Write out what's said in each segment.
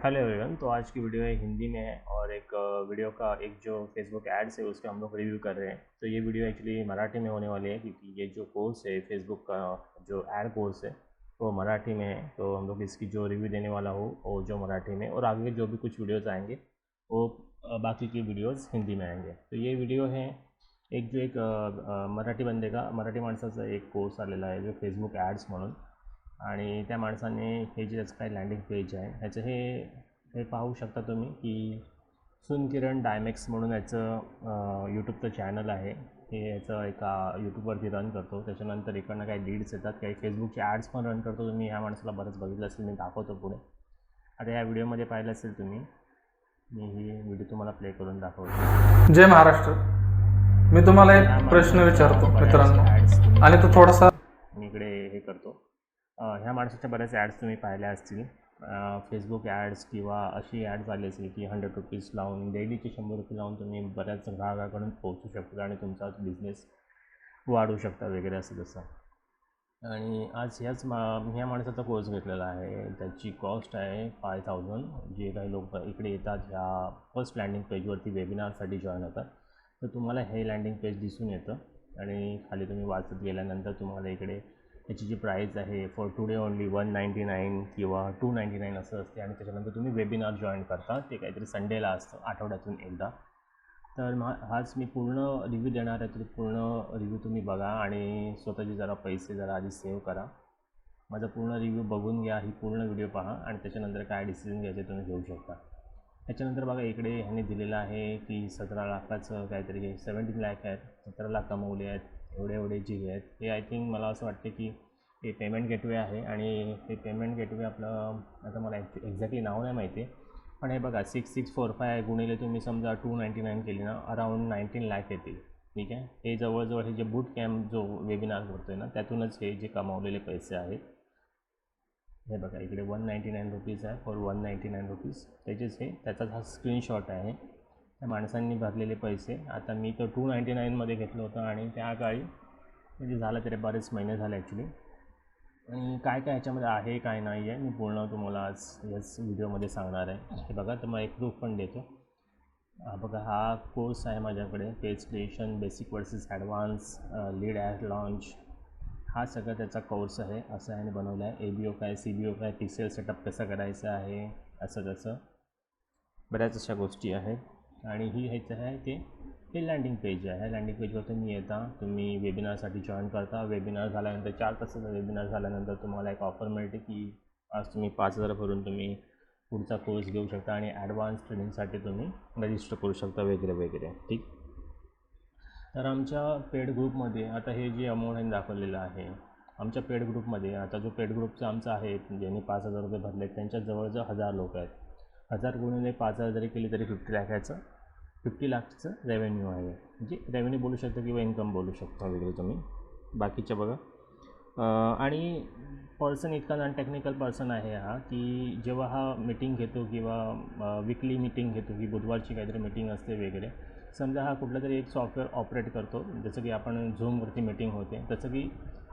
Hello everyone. तो आज की वीडियो है हिंदी में है और एक वीडियो का एक जो फेसबुक एड्स है उसका हम लोग रिव्यू कर रहे हैं। तो ये वीडियो एक्चुअली मराठी में होने वाली है क्योंकि ये जो कोर्स है फेसबुक का जो एड कोर्स है वो मराठी में है। तो हम लोग इसकी जो रिव्यू देने वाला हो वो जो मराठी में, और आगे जो भी कुछ वीडियोज़ आएंगे वो बाकी की वीडियोज़ हिंदी में आएंगे। तो ये वीडियो है एक जो एक मराठी बंदे का, मराठी माणसाचा एक कोर्स आलेला आहे जो फेसबुक ॲड्स म्हणून, आणि त्या माणसाने हे जे त्याचं काही लँडिंग पेज आहे ह्याचं हे पाहू शकता तुम्ही की सुनकिरण डायमॅक्स म्हणून याचं यूट्यूबचं चॅनल आहे। हे याचं एका यूट्यूबवरती रन करतो, त्याच्यानंतर इकडनं काही लीड्स येतात, काही फेसबुकचे ॲड्स पण रन करतो। तुम्ही ह्या माणसाला बरंच बघितलं असेल, मी दाखवतो पुढे। आता ह्या व्हिडिओमध्ये पाहिलं असेल तुम्ही, मी ही व्हिडिओ तुम्हाला प्ले करून दाखवतो। जय महाराष्ट्र। मी तुम्हाला एक प्रश्न विचारतो मित्रांनो, आणि तो थोडासा मी इकडे हे करतो। ह्या माणसाच्या बऱ्याच ॲड्स तुम्ही पाहिल्या असतील, फेसबुक ॲड्स किंवा अशी ॲड्स आली असेल की 100 रुपीज लावून, डेलीचे 100 रुपये लावून तुम्ही बऱ्याच ग्राहकाकडून पोहोचू शकता आणि तुमचा बिझनेस वाढवू शकता वगैरे असं तसं। आणि आज ह्या माणसाचा कोर्स घेतलेला आहे, त्याची कॉस्ट आहे 5000। जे काही लोक इकडे येतात ह्या फर्स्ट लँडिंग पेजवरती वेबिनारसाठी जॉईन होतात, तर तुम्हाला हे लँडिंग पेज दिसून येतं आणि खाली तुम्ही वाचत गेल्यानंतर तुम्हाला इकडे त्याची जी प्राईस आहे फॉर टुडे ओनली 199 किंवा 299 असं असते। आणि त्याच्यानंतर तुम्ही वेबिनार जॉईन करता, ते काहीतरी संडेला असतं आठवड्यातून एकदा। तर हाच मी पूर्ण रिव्ह्यू देणार आहे, तर पूर्ण रिव्ह्यू तुम्ही बघा आणि स्वतःचे जरा पैसे जरा आधी सेव्ह करा। माझा पूर्ण रिव्ह्यू बघून घ्या, ही पूर्ण व्हिडिओ पहा आणि त्याच्यानंतर काय डिसिजन घ्यायचे तुम्ही घेऊ शकता। त्याच्यानंतर बघा इकडे ह्यांनी दिलेलं आहे की 17 लाखाचं काहीतरी 17 लाख आहेत, 17 लाख कमवले आहेत, एवढे जे आहेत हे आय थिंक मला असं वाटते की हे पेमेंट गेटवे आहे। आणि हे पेमेंट गेटवे आपलं, आता मला एक्झॅक्टली नाव नाही माहिती, पण हे बघा 6645 गुणिले तुम्ही समजा 299 केली ना, अराऊंड 19 लाख येतील। ठीक आहे, हे जवळजवळ हे जे बूट कॅम्प जो वेबिनार करतो आहे ना त्यातूनच हे जे कमावलेले पैसे आहेत। हे बघा इकडे 199 रुपीज आहे, फॉर 199 रुपीज त्याचेच हे त्याचाच हा स्क्रीनशॉट आहे, त्या माणसांनी भरलेले पैसे। आता मी तर 299मध्ये घेतलं होतं आणि त्या काळी म्हणजे झालं तरी बरेच महिने झाले ॲक्च्युली। आणि काय काय ह्याच्यामध्ये आहे काय नाही आहे मी पूर्ण तुम्हाला आज याच व्हिडिओमध्ये सांगणार आहे। हे बघा, तर मग एक प्रूफ पण देतो। बघा हा कोर्स आहे माझ्याकडे, page creation basic versus advance, lead ad launch, हा सगळं त्याचा कोर्स आहे। असं याने बनवलं आहे। ABO काय, CBO काय, पिक्सेल सेटअप कसं करायचं आहे, असं तसं बऱ्याच अशा गोष्टी आहेत। आणि ही ह्याचं आहे ते हे लँडिंग पेज आहे। ह्या लँडिंग पेजवर तुम्ही येता, तुम्ही वेबिनारसाठी जॉईन करता। वेबिनार झाल्यानंतर 4 तासाचा वेबिनार झाल्यानंतर तुम्हाला एक ऑफर मिळते की आज तुम्ही 5000 भरून तुम्ही पुढचा कोर्स घेऊ शकता आणि ॲडव्हान्स ट्रेनिंगसाठी तुम्ही रजिस्टर करू शकता वगैरे वगैरे। ठीक, तर आमच्या पेड ग्रुपमध्ये आता हे जे अमाऊंट आहे दाखवलेलं आहे, आमच्या पेड ग्रुपमध्ये आता जो पेड ग्रुपचा आमचा आहे ज्यांनी 5000 रुपये भरले त्यांच्या जवळजवळ 1000 लोक आहेत। 1000 गुणिले 5000 जरी केली तरी 50 लाखचं रेव्हेन्यू आहे। म्हणजे रेव्हेन्यू बोलू शकता किंवा इन्कम बोलू शकता वगैरे तुम्ही बाकीच्या बघा। आणि पर्सन इतका नॉन टेक्निकल पर्सन आहे हा की जेव्हा हा मीटिंग घेतो किंवा विकली मीटिंग घेतो की बुधवारची काहीतरी मीटिंग असते वगैरे, समजा हा कुठलं तरी एक सॉफ्टवेअर ऑपरेट करतो, जसं की आपण झूमवरती मीटिंग होते तसं की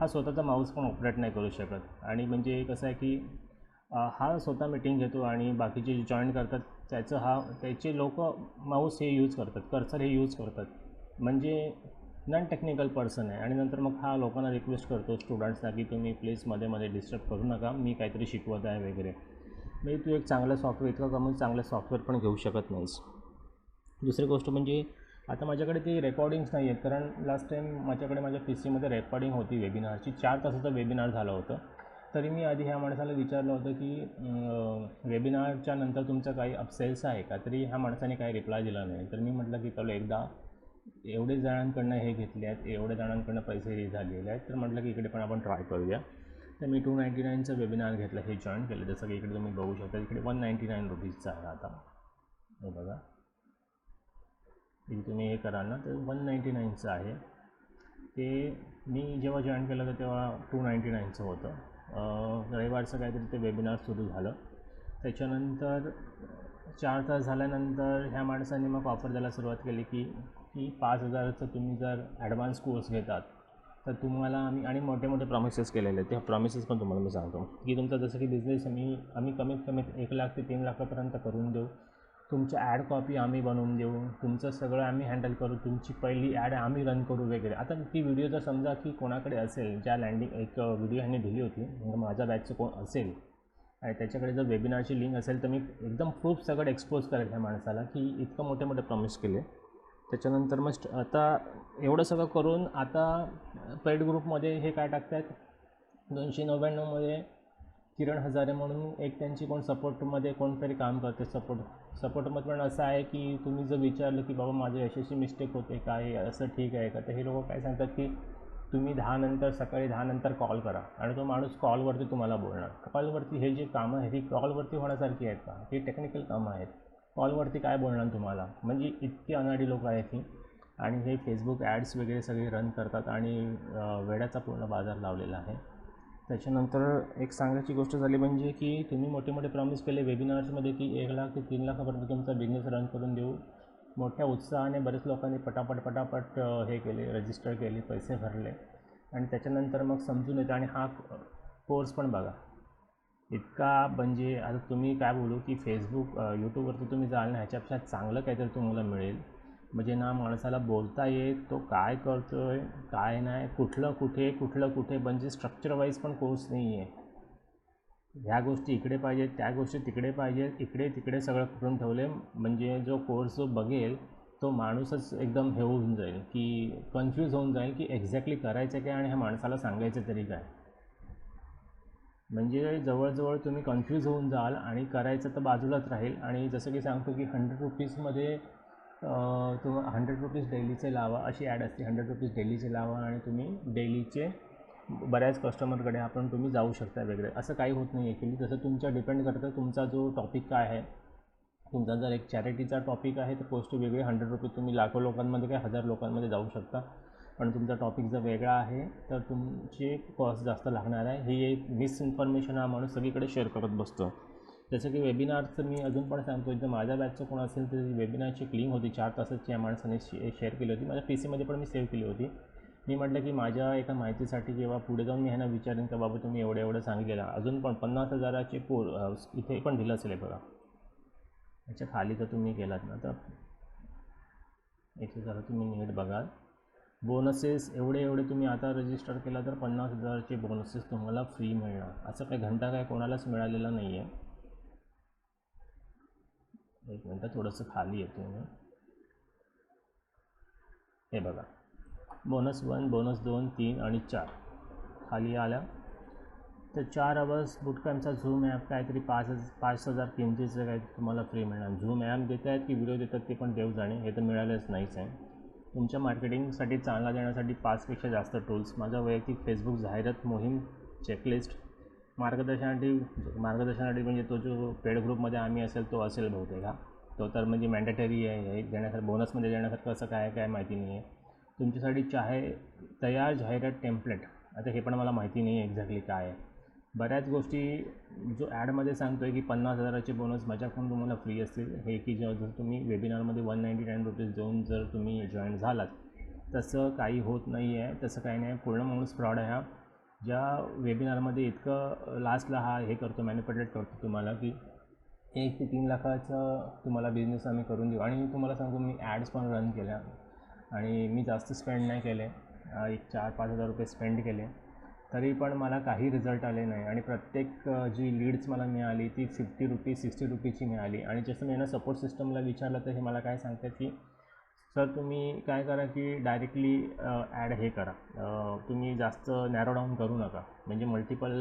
हा स्वतःचा माऊस पण ऑपरेट नाही करू शकत। आणि म्हणजे कसं आहे की हा स्वतः मीटिंग घेतो आणि बाकीचे जे जॉईन करतात त्याचे लोक माऊस हे यूज करतात, कर्सर हे यूज करतात, म्हणजे नॉन टेक्निकल पर्सन आहे। आणि नंतर मग हा लोकांना रिक्वेस्ट करतो स्टुडंट्सना की तुम्ही प्लीज मध्ये डिस्टर्ब करू नका, मी काहीतरी शिकवत आहे वगैरे। म्हणजे तू एक चांगलं सॉफ्टवेअर इतकं कमवून चांगलं सॉफ्टवेअर पण घेऊ शकत नाहीस। दुसरी गोष्ट म्हणजे आता माझ्याकडे ती रेकॉर्डिंग्स नाही आहेत, कारण लास्ट टाईम माझ्याकडे माझ्या PCमध्ये रेकॉर्डिंग होती वेबिनारची, 4 तासाचं वेबिनार झालं होतं। तरी मी आधी ह्या माणसाला विचारलं होतं की वेबिनारच्या नंतर तुमचं काही अपसेल्स आहे का, तरी ह्या माणसाने काही रिप्लाय दिला नाही। तर मी म्हटलं की चलो एकदा एवढे जणांकडनं हे घेतले आहेत, एवढ्या जणांकडनं पैसे हे झालेले आहेत, तर म्हटलं की इकडे पण आपण ट्राय करूया। तर मी 299चं वेबिनार घेतलं, हे जॉईन केलं। जसं की इकडे तुम्ही बघू शकता, इकडे 199 रुपीजचं आहे आता, हे बघा इथे तुम्ही हे कराल ना तर 199चं आहे। ते मी जेव्हा जॉईन केलं तर तेव्हा 299चं होतं। रविवारचं काहीतरी ते वेबिनार सुरू झालं, त्याच्यानंतर 4 तास झाल्यानंतर ह्या माणसाने मग ऑफर द्यायला सुरुवात केली की 5000चं तुम्ही जर ॲडव्हान्स कोर्स घेतात तर तुम्हाला आम्ही मोठे मोठे प्रॉमिसेस केलेले आहेत. त्या प्रॉमिसेस पण तुम्हाला मी सांगतो की तुमचा जसं की बिझनेस आम्ही कमीत कमी 1 लाख ते 3 लाखापर्यंत करून देऊ. तुमच्या ॲड कॉपी आम्ही बनवून देऊ. तुमचं सगळं आम्ही हँडल करू. तुमची पहिली ॲड आम्ही रन करू वगैरे. आता ती व्हिडिओ जर समजा की कोणाकडे असेल, ज्या लँडिंग एक व्हिडिओ ह्याने दिली होती, म्हणजे माझ्या बॅचचं कोण असेल आणि त्याच्याकडे जर वेबिनारची लिंक असेल तर मी एकदम प्रूफ सगळं एक्सपोज करेल ह्या माणसाला की इतकं मोठे मोठे प्रॉमिस केले. त्याच्यानंतर मग आता एवढं सगळं करून आता पेड ग्रुपमध्ये हे काय टाकतात, 299मध्ये किरण हजारे म्हणून एक त्यांची कोण सपोर्टमध्ये कोणतरी काम करते. सपोर्टमध्ये पण असं आहे की तुम्ही जर विचारलं की बाबा माझं यशस्वी मिस्टेक होते काय, असं ठीक आहे का, तर हे लोक काय सांगतात की तुम्ही 10 नंतर सकाळी 10 नंतर कॉल करा आणि तो माणूस कॉलवरती तुम्हाला बोलणार. कॉलवरती हे जे कामं आहेत ही कॉलवरती होण्यासारखी आहेत का? ही टेक्निकल कामं आहेत. कॉलवरती काय बोलणार तुम्हाला? म्हणजे इतकी अनाडी लोक आहेत ही. आणि हे फेसबुक ॲड्स वगैरे सगळे रन करतात आणि वेड्याचा पूर्ण बाजार लावलेला आहे. त्याच्यानंतर एक सांगायची गोष्ट झाली म्हणजे की तुम्ही मोठे मोठे प्रॉमिस केले वेबिनार्समध्ये की 1 लाख ते 3 लाखापर्यंत तुमचा बिझनेस रन करून देऊ. मोठ्या उत्साहाने बरेच लोकांनी पटापट हे केले, रजिस्टर केली, पैसे भरले आणि त्याच्यानंतर मग समजून येतं. आणि हा कोर्स पण बघा इतका, म्हणजे आता तुम्ही काय बोलू की फेसबुक यूट्यूबवरती तुम्ही जाल ना, ह्याच्यापेक्षा चांगलं काहीतरी तुम्हाला मिळेल. म्हणजे ना माणसाला बोलता येत, तो काय करतो आहे काय नाही, कुठलं कुठे, म्हणजे स्ट्रक्चर वाईज पण कोर्स नाही आहे. ह्या गोष्टी इकडे पाहिजेत, त्या गोष्टी तिकडे पाहिजेत, इकडे तिकडे सगळं करून ठेवले. म्हणजे जो कोर्स जो बघेल तो माणूसच एकदम हे होऊन जाईल की कन्फ्यूज होऊन जाईल की एक्झॅक्टली करायचं काय आणि ह्या माणसाला सांगायचं तरी काय. म्हणजे जवळजवळ तुम्ही कन्फ्यूज होऊन जाल आणि करायचं तर बाजूलाच राहील. आणि जसं की सांगतो की 100 रुपीजमध्ये तुम्हाला 100 रुपीज डेलीचे लावा अशी ॲड असते. 100 रुपीज डेलीचे लावा आणि तुम्ही डेलीचे बऱ्याच कस्टमरकडे तुम्ही जाऊ शकता वगैरे. असं काही होत नाही ॲक्च्युली. जसं तुमच्या डिपेंड करतं तुमचा जो टॉपिक काय आहे. तुमचा जर एक चॅरिटीचा टॉपिक आहे तर गोष्ट वेगळी. 100 रुपीज तुम्ही लाखो लोकांमध्ये काय 1000 लोकांमध्ये जाऊ शकता. पण तुमचा टॉपिक जर वेगळा आहे तर तुमची कॉस्ट जास्त लागणार आहे. ही एक मिसइन्फॉर्मेशन हा माणूस सगळीकडे शेअर करत बसतो. जसं की वेबिनारचं मी अजून पण सांगतो, जर माझ्या बॅचचं कोण असेल तर वेबिनारची एक लिंक होती 4 तासाची, या माणसाने शेअर केली होती. माझ्या PCमध्ये पण मी सेव्ह केली होती. मी म्हटलं की माझ्या एका माहितीसाठी किंवा पुढे जाऊन मी ह्यांना विचारेन का बाबा तुम्ही एवढं सांगितलेलं. अजून पण 50,000चे इथे पण दिलं असेल बघा. याच्या खाली तर तुम्ही गेलात ना तर इथे जरा तुम्ही नीट बघाल. बोनसेस एवढे तुम्ही आता रजिस्टर केला तर 50,000चे बोनसेस तुम्हाला फ्री मिळणार. असं काही घंटा काय कोणालाच मिळालेलं नाही आहे. एक मिनटं थोडंसं खाली येतो मी. हे बघा, बोनस 1, बोनस 2, 3 आणि 4 खाली आल्या. तर 4 अवर्स बुटकॅम्पचा झूम ॲप काहीतरी 5,000 किमतीचं काही तुम्हाला फ्री मिळणार. झूम ॲप देत आहेत की व्हिडिओ देतात ते पण देव जाणे, हे तर मिळालंच नाहीच आहे. तुमच्या मार्केटिंगसाठी चांगला देण्यासाठी 5पेक्षा जास्त टूल्स. माझा वैयक्तिक फेसबुक जाहिरात मोहीम चेकलिस्ट मार्गदर्शनासाठी म्हणजे तो जो पेड ग्रुपमध्ये आम्ही असेल तो असेल बहुतेक. हा तो तर म्हणजे मॅन्डेटरी आहे. हे देण्यासाठी बोनसमध्ये देण्यासारखं असं काय माहिती नाही आहे. तुमच्यासाठी तयार जाहिरात टेम्पलेट. आता हे पण मला माहिती नाही आहे एक्झॅक्टली काय आहे. बऱ्याच गोष्टी जो ॲडमध्ये सांगतो आहे की 50,000चे बोनस माझ्याकडून तुम्हाला फ्री असतील. हे की जर तुम्ही वेबिनारमध्ये 199 रुपीज देऊन जर तुम्ही जॉईन झालात, तसं काही होत नाही आहे. तसं काही नाही. पूर्ण माणूस फ्रॉड आहे हा. ज्या वेबिनारमध्ये इतकं लास्टला हा हे करतो, मॅनिप्युलेट करतो तुम्हाला की 1 ते 3 लाखाचा तुम्हाला बिझनेस आम्ही करून देऊ. आणि मी तुम्हाला सांगू, मी ॲड्स पण रन केल्या आणि मी जास्त स्पेंड नाही केले. एक 4-5 हजार रुपये स्पेंड केले तरी पण मला काही रिझल्ट आले नाही. आणि प्रत्येक जी लीड्स मला मिळाली ती 50 रुपीज 60 रुपीजची मिळाली. आणि जसं मी यांना सपोर्ट सिस्टमला विचारलं तर हे मला काय सांगतात की सर तुम्ही काय करा की डायरेक्टली ॲड हे करा, तुम्ही जास्त नॅरो डाऊन करू नका. म्हणजे मल्टिपल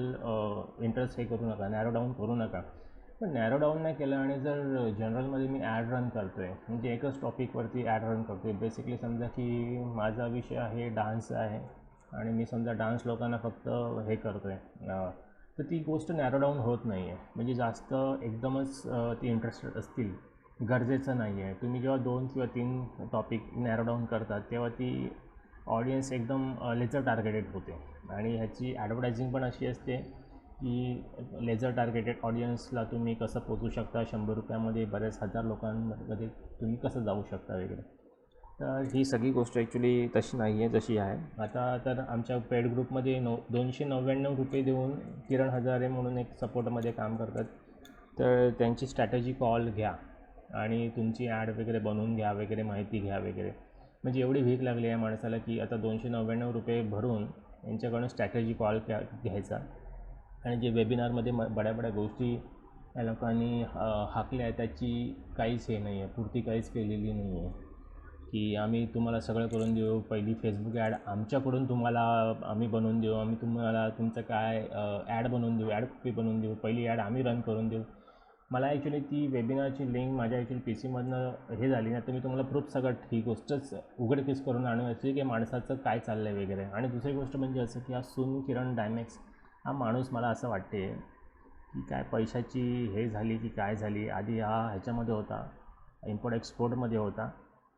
इंटरेस्ट हे करू नका, नॅरो डाऊन करू नका. पण नॅरो डाऊन नाही केलं आणि जर जनरलमध्ये मी ॲड रन करतो आहे, म्हणजे एकच टॉपिकवरती ॲड रन करतो आहे. बेसिकली समजा की माझा विषय आहे डान्स आहे आणि मी समजा डान्स लोकांना फक्त हे करतो आहे, तर ती गोष्ट नॅरो डाऊन होत नाही आहे. म्हणजे जास्त एकदमच ती इंटरेस्टेड असतील गरजेचं नाही आहे. तुम्ही जेव्हा 2 किंवा 3 टॉपिक नॅरो डाऊन करतात तेव्हा ती ऑडियन्स एकदम लेझर टार्गेटेड होते. आणि ह्याची ॲडव्हर्टायझिंग पण अशी असते की लेझर टार्गेटेड ऑडियन्सला तुम्ही कसं पोचू शकता. 100 रुपयामध्ये बऱ्याच हजार लोकांमध्ये तुम्ही कसं जाऊ शकता वगैरे. तर ही सगळी गोष्ट ॲक्च्युली तशी नाही आहे जशी आहे. आता तर आमच्या पेड ग्रुपमध्ये ₹299 देऊन किरण हजारे म्हणून एक सपोर्टमध्ये काम करतात. तर त्यांची स्ट्रॅटेजी कॉल घ्या आणि तुमची ॲड वगैरे बनवून घ्या वगैरे, माहिती घ्या वगैरे. म्हणजे एवढी भीक लागली आहे माणसाला की आता ₹299 भरून यांच्याकडून स्ट्रॅटेजी कॉल घ्यायचा. आणि जे वेबिनारमध्ये बड्या बड्या गोष्टी या लोकांनी हाकल्या आहे त्याची काहीच हे नाही आहे, पूर्ती काहीच केलेली नाही आहे. की आम्ही तुम्हाला सगळं करून देऊ, पहिली फेसबुक ॲड आमच्याकडून तुम्हाला आम्ही बनवून देऊ, आम्ही तुम्हाला तुमचं काय ॲड बनवून देऊ, ॲड कॉपी बनवून देऊ, पहिली ॲड आम्ही रन करून देऊ. मला ॲक्च्युली ती वेबिनारची लिंक माझ्या ॲक्च्युली PC मधनं हे झाली ना, तर मी तुम्हाला प्रूफ सगळं ही गोष्टच उघडकीस करून आणू याची की माणसाचं काय चाललं आहे वगैरे. आणि दुसरी गोष्ट म्हणजे असं की हा किरण डायमॅक्स हा माणूस मला असं वाटते की काय पैशाची हे झाली की काय झाली. आधी हा ह्याच्यामध्ये होता, इम्पोर्ट एक्सपोर्टमध्ये होता.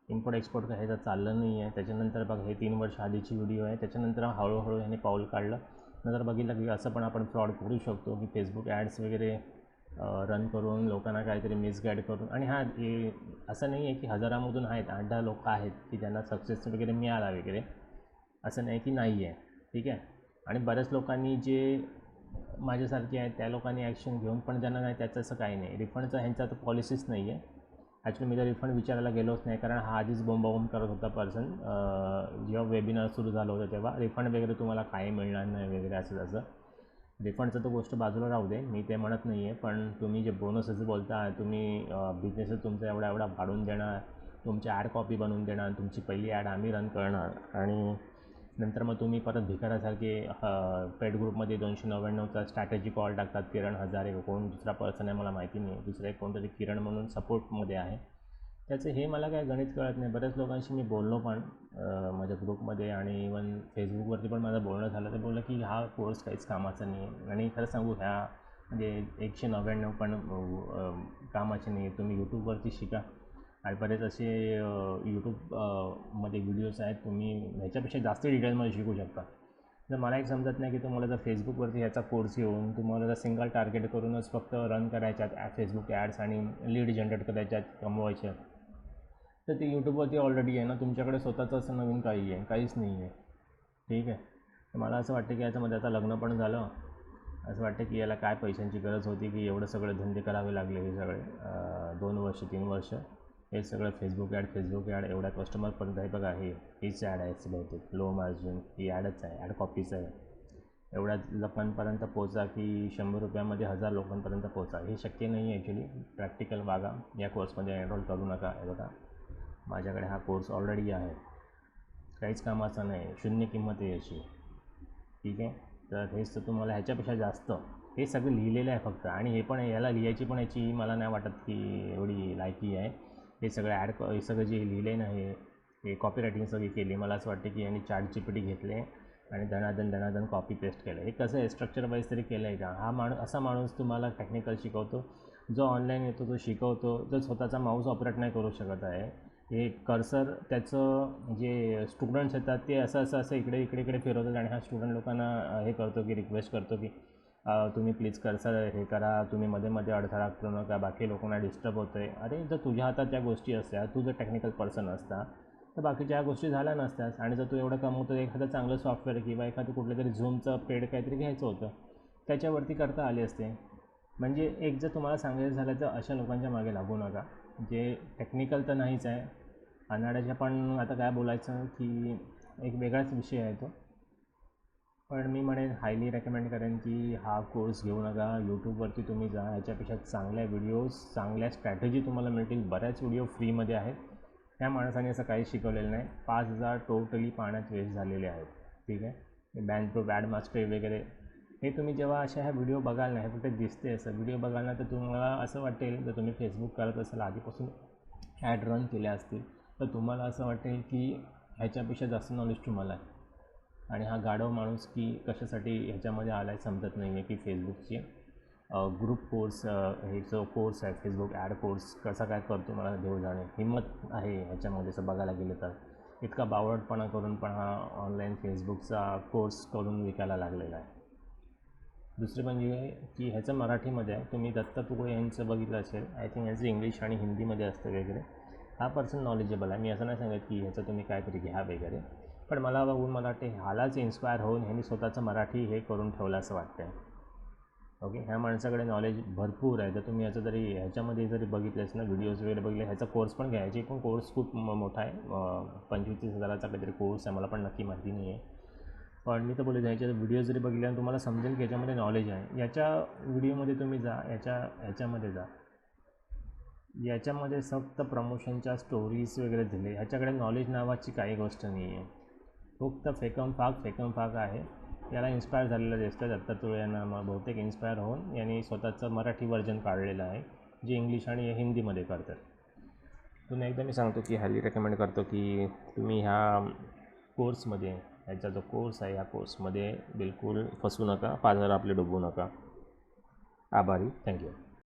इम्पोर्ट एक्सपोर्ट काय ह्याचं चाललं नाही आहे. त्याच्यानंतर बघ हे 3 वर्ष आधीची व्हिडिओ आहे. त्याच्यानंतर हळूहळू ह्याने पाऊल काढलं. नंतर बघितलं की असं पण आपण फ्रॉड करू शकतो की फेसबुक ॲड्स वगैरे रन करून लोकांना काहीतरी मिसगाईड करून. आणि हा असं नाही आहे की हजारामधून आहेत, 8-10 लोक आहेत की त्यांना सक्सेस वगैरे मिळाला वगैरे, असं नाही की नाही आहे. ठीक आहे. आणि बऱ्याच लोकांनी जे माझ्यासारखे आहेत त्या लोकांनी ॲक्शन घेऊन पण ज्यांना नाही त्याचं असं काही नाही. रिफंडचा ह्यांचा तर पॉलिसीच नाही आहे. ॲक्च्युली मी तर रिफंड विचारायला गेलोच नाही, कारण हा आधीच बोंबाबोंब करत होता पर्सन. जेव्हा वेबिनार सुरू झालं होतं तेव्हा रिफंड वगैरे तुम्हाला काही मिळणार नाही वगैरे असं तसं. रिफंडचं तर गोष्ट बाजूला राहू दे, मी ते म्हणत नाही आहे. पण तुम्ही जे बोनसचं बोलता, तुम्ही बिझनेस तुमचा एवढा एवढा वाढवून देणार, तुमची ॲड कॉपी बनवून देणार, तुमची पहिली ॲड आम्ही रन करणार आणि नंतर मग तुम्ही परत भिकारासारखे पेड ग्रुपमध्ये 299चा स्ट्रॅटेजी कॉल टाकतात. किरण हजारे कोण दुसरा पर्सन आहे मला माहिती नाही, दुसरा एक कोणतरी किरण म्हणून सपोर्टमध्ये आहे. त्याचं हे मला काय गणित कळत नाही. बऱ्याच लोकांशी मी बोललो पण माझ्या ग्रुपमध्ये आणि इवन फेसबुकवरती पण माझं बोलणं झालं. ते बोललं की हा कोर्स काहीच कामाचा नाही आहे. आणि खरं सांगू ह्या म्हणजे 199 पण कामाचे नाही आहे. तुम्ही यूट्यूबवरती शिका आणि बरेच असे यूट्यूब मध्ये व्हिडिओज आहेत, तुम्ही ह्याच्यापेक्षा जास्त डिटेलमध्ये शिकू शकता. तर मला एक समजत नाही की तुम्हाला जर फेसबुकवरती ह्याचा कोर्स घेऊन तुम्हाला जर सिंगल टार्गेट करूनच फक्त रन करायच्यात फेसबुक ॲड्स आणि लीड जनरेट करायच्यात, कमवायच्या, तर ते यूट्यूबवरती ऑलरेडी आहे ना. तुमच्याकडे स्वतःचं असं नवीन काही आहे काहीच नाही आहे. ठीक आहे. तर मला असं वाटतं की याच्यामध्ये आता लग्न पण झालं, असं वाटतं की याला काय पैशांची गरज होती की एवढं सगळे धंदे करावे लागले. हे सगळे 2 वर्ष 3 वर्ष हे सगळं फेसबुक ॲड एवढ्या कस्टमरपर्यंत आहे. बघा हीच ॲड आहे बहुतेक, लो मार्जिन ही ॲडच आहे, ॲड कॉपीच आहे. एवढ्या लोकांपर्यंत पोचा की ₹100 1000 लोकांपर्यंत पोचा, हे शक्य नाही आहे ॲक्च्युली. प्रॅक्टिकल वागा, या कोर्समध्ये एनरोल करू नका. हे बघा माझ्याकडे हा कोर्स ऑलरेडी आहे, काहीच कामाचा नाही, शून्य किंमत आहे याची. ठीक आहे. तर हेच तर तुम्हाला ह्याच्यापेक्षा जास्त हे सगळं लिहिलेलं आहे फक्त. आणि हे पण याला लिहायची पण याची मला नाही वाटत की एवढी लायकी आहे. हे सगळं हे सगळं जे लिहिलं आहे ना, हे कॉपी रायटिंग सगळी केली. मला असं वाटतं की यांनी ChatGPT घेतले आणि धनाधन कॉपी पेस्ट केलं. हे कसं आहे, स्ट्रक्चर वाईज तरी केलं आहे का? हा असा माणूस तुम्हाला टेक्निकल शिकवतो, जो ऑनलाईन येतो तो शिकवतो, जो स्वतःचा माऊस ऑपरेट नाही करू शकत आहे. हे कर्सर त्याचं जे स्टुडंट्स येतात ते असं इकडे फिरवतात आणि हा स्टुडंट लोकांना हे करतो की रिक्वेस्ट करतो की तुम्ही प्लीज कर्सर हे करा, तुम्ही मध्ये अडथळा करू नका, बाकी लोकांना डिस्टर्ब होतं आहे. अरे जर तुझ्या हातात त्या गोष्टी असत्या, तू जर टेक्निकल पर्सन असता तर बाकीच्या ह्या गोष्टी झाल्या नसत्यास. आणि जर तू एवढं कमवतो, एखादं चांगलं सॉफ्टवेअर किंवा एखादं कुठलं तरी झूमचं पेड काहीतरी घ्यायचं होतं, त्याच्यावरती करता आले असते. म्हणजे एक जर तुम्हाला सांगायचं झालं तर अशा लोकांच्या मागे लागू नका, जे टेक्निकल तर नाहीच आहे. अनाड्याच्या पण आता काय बोलायचं की एक वेगळाच विषय आहे तो. पण मी म्हणेन हायली रेकमेंड करेन की हा कोर्स घेऊ नका. यूट्यूबवरती तुम्ही जा, ह्याच्यापेक्षा चांगल्या व्हिडिओज, चांगल्या स्ट्रॅटेजी तुम्हाला मिळतील. बऱ्याच व्हिडिओ फ्रीमध्ये आहेत. त्या माणसाने असं काही शिकवलेलं नाही. 5000 टोटली पाण्यात वेस्ट झालेले आहेत. ठीक आहे. बॅनप्रूफ, ॲड मास्टर वगैरे हे तुम्ही जेव्हा अशा ह्या व्हिडिओ बघाल ना, हे कुठे दिसते असं व्हिडिओ बघाल ना, तर तुम्हाला असं वाटेल, जर तुम्ही फेसबुक करत असाल आधीपासून ॲड रन केल्या असतील, तर तुम्हाला असं वाटेल की ह्याच्यापेक्षा जास्त नॉलेज तुम्हाला आहे. आणि हा गाढव माणूस की कशासाठी ह्याच्यामध्ये आला आहे समजत नाही आहे की फेसबुकची ग्रुप कोर्स, हे जो कोर्स आहे फेसबुक ॲड कोर्स कसा काय करतो मला देव जाणे. हिंमत आहे ह्याच्यामध्ये असं बघायला गेलं तर. इतका बावळटपणा करून पण हा ऑनलाईन फेसबुकचा कोर्स करून विकायला लागलेला आहे. दुसरे म्हणजे की ह्याचं मराठीमध्ये आहे. तुम्ही दत्ता तुगळे यांचं बघितलं असेल, आय थिंक ह्याचं इंग्लिश आणि हिंदीमध्ये असतं वगैरे. हा पर्सन नॉलेजेबल आहे. मी असं नाही सांगत की ह्याचं तुम्ही काहीतरी घ्या वगैरे, पण मला बघून मला वाटते ह्यालाच इन्स्पायर होऊन ह्यानी स्वतःचं मराठी हे करून ठेवलं असं वाटतं आहे. ओके, ह्या माणसाकडे नॉलेज भरपूर आहे. तर तुम्ही याचं जरी ह्याच्यामध्ये जरी बघितलेस ना, व्हिडिओज वगैरे बघितले, ह्याचा कोर्स पण घ्या. ह्याची पण कोर्स खूप मोठा आहे. 25,000-30,000चा काहीतरी कोर्स आहे, मला पण नक्की माहिती नाही आहे. पण मी तर बोलेल ह्याचे व्हिडिओ जरी बघितले आणि तुम्हाला समजेल की याच्यामध्ये नॉलेज आहे. याच्या व्हिडिओमध्ये तुम्ही जा, ह्याच्यामध्ये जा, याच्यामध्ये फक्त प्रमोशनच्या स्टोरीज वगैरे दिले. ह्याच्याकडे नॉलेज नावाची काही गोष्ट नाही आहे. फक्त फेकम फाक आहे. याला इन्स्पायर झालेलं दिसतं. दत्तात्रय यांना बहुतेक इन्स्पायर होऊन यांनी स्वतःचं मराठी व्हर्जन काढलेलं आहे, जे इंग्लिश आणि हिंदीमध्ये करतात. पुन्हा एकदा मी सांगतो की हायली रेकमेंड करतो की तुम्ही ह्या कोर्समध्ये, ह्याचा जो कोर्स आहे, ह्या कोर्समध्ये बिलकुल फसू नका, 5,000 आपले डुबवू नका. आभारी, थँक्यू.